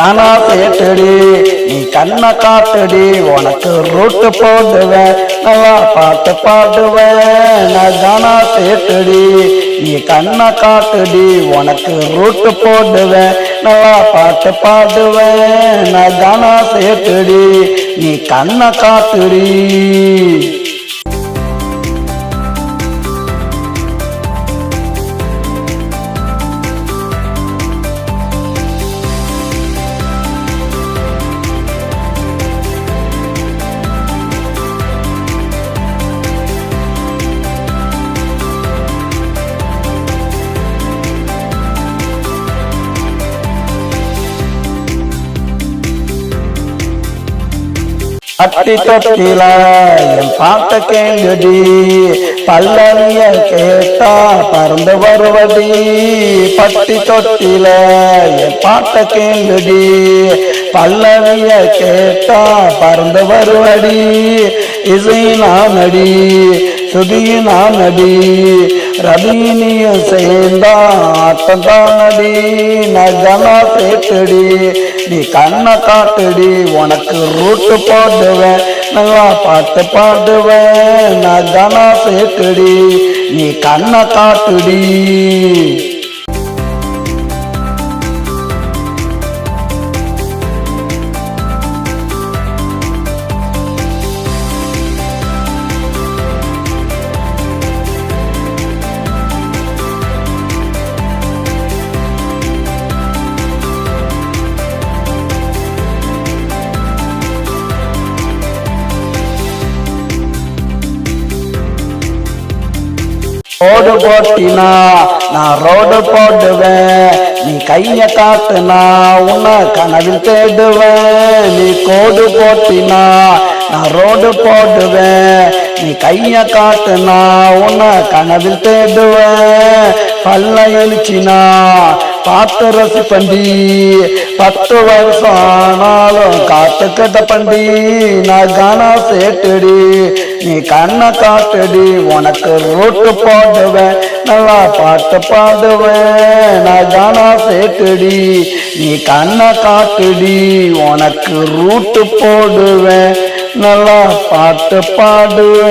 தானா சேட்டடி நீ கண்ணை காட்டடி உனக்கு ரூட்டு போடுவேன் நல்லா பாட்டு பாடுவேன் நான் தானா சேட்டடி நீ கண்ணை காட்டடி உனக்கு ரூட்டு போடுவேன் நல்லா பாட்டு பாடுவேன் நான் தானா சேட்டடி நீ கண்ணை காட்டுடி அட்டி தொட்டில என் பாட்ட கேங்கடி பல்லவிய கேட்டா பறந்து வருவடி பட்டி தொட்டில என் பாட்ட கேங்கடி பல்லவிய கேட்டா பறந்து வருவடி இசைனா நடி சுதியினா நடி ரவினியும் சேர்ந்தா ஆட்டம்தான் நடி நகனா சேட்டடி நீ கண்ணை காட்டுடி உனக்கு ரூட்டு போடுவேன் நல்லா பாட்டு பாடுவேன் நகனா சேட்டடி நீ கண்ணை காட்டுடி ரோடு போட்டினா நான் ரோடு போடுவேன் நீ கைய காட்டுனா உன்னை கனவில் தேடுவேன் நீ கோடு போட்டினா நான் ரோடு போடுவேன் நீ கைய காட்டுனா உன்னை கனவில் தேடுவேன் பல்ல எழுச்சினா பார்த்து ரசி பண்டி 10 வருஷம் ஆனாலும் காத்துக்கிட்ட பண்டி நான் கானா சேட்டடி நீ கண்ணை காட்டுடி உனக்கு ரூட்டு போடுவேன் நல்லா பாட்டு பாடுவேன் நான் கானா சேட்டடி நீ கண்ணை காட்டுடி உனக்கு ரூட்டு போடுவேன் நல்லா பாட்டு பாடுவேன்.